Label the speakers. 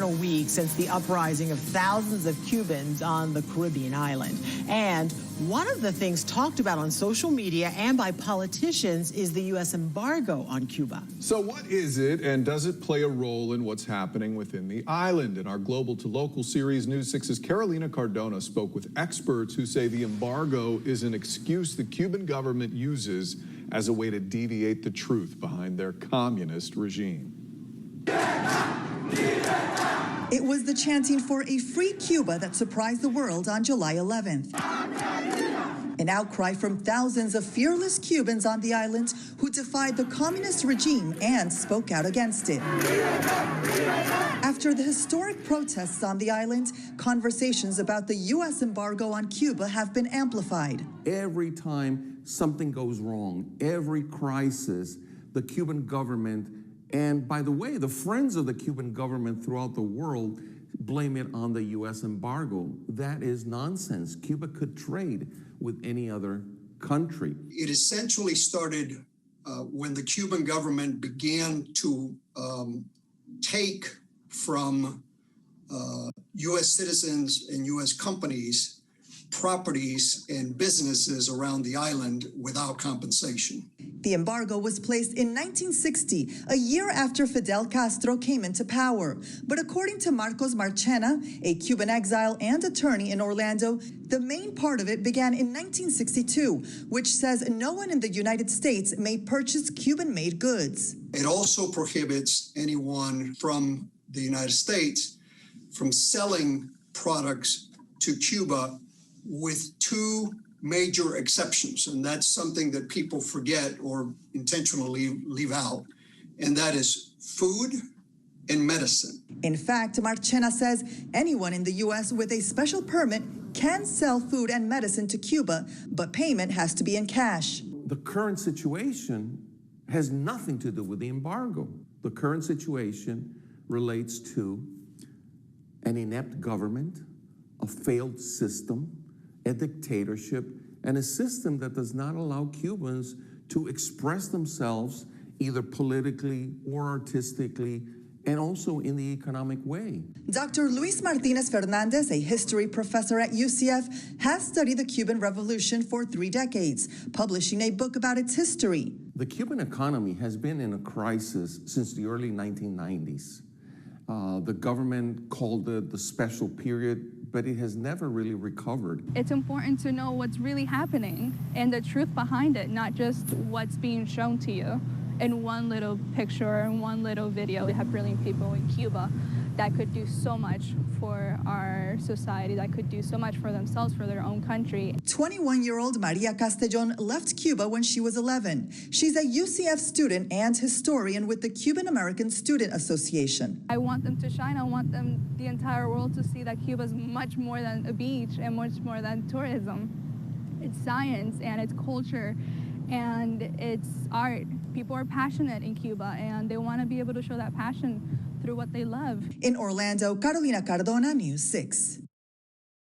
Speaker 1: a week since the uprising of thousands of Cubans on the Caribbean island. And one of the things talked about on social media and by politicians is the U.S. embargo on Cuba.
Speaker 2: So what is it, and does it play a role in what's happening within the island? In our Global to Local series, News 6's Carolina Cardona spoke with experts who say the embargo is an excuse the Cuban government uses as a way to deviate the truth behind their communist regime.
Speaker 3: It was the chanting for a free Cuba that surprised the world on July 11th. An outcry from thousands of fearless Cubans on the island who defied the communist regime and spoke out against it. After the historic protests on the island, conversations about the U.S. embargo on Cuba have been amplified.
Speaker 4: Every time something goes wrong, every crisis, the Cuban government, and by the way, the friends of the Cuban government throughout the world, blame it on the U.S. embargo. That is nonsense. Cuba could trade with any other country.
Speaker 5: It essentially started when the Cuban government began to take from U.S. citizens and U.S. companies properties and businesses around the island without compensation.
Speaker 3: The embargo was placed in 1960, a year after Fidel Castro came into power. But according to Marcos Marchena, a Cuban exile and attorney in Orlando, the main part of it began in 1962, which says no one in the United States may purchase Cuban-made goods.
Speaker 5: It also prohibits anyone from the United States from selling products to Cuba with two major exceptions, and that's something that people forget or intentionally leave out, and that is food and medicine.
Speaker 3: In fact, Marchena says anyone in the U.S. with a special permit can sell food and medicine to Cuba, but payment has to be in cash.
Speaker 4: The current situation has nothing to do with the embargo. The current situation relates to an inept government, a failed system, a dictatorship, and a system that does not allow Cubans to express themselves either politically or artistically, and also in the economic way.
Speaker 3: Dr. Luis Martínez-Fernández, a history professor at UCF, has studied the Cuban Revolution for 3 decades, publishing a book about its history.
Speaker 4: The Cuban economy has been in a crisis since the early 1990s. The government called it the special period, but it has never really recovered.
Speaker 6: It's important to know what's really happening and the truth behind it, not just what's being shown to you in one little picture or in one little video. We have brilliant people in Cuba that could do so much for our society, that could do so much for themselves, for their own country.
Speaker 3: 21-year-old Maria Castellón left Cuba when she was 11. She's a UCF student and historian with the Cuban American Student Association.
Speaker 6: I want them to shine. I want them, the entire world, to see that Cuba is much more than a beach and much more than tourism. It's science and it's culture and it's art. People are passionate in Cuba and they want to be able to show that passion through what they love.
Speaker 3: In Orlando, Carolina Cardona, News 6.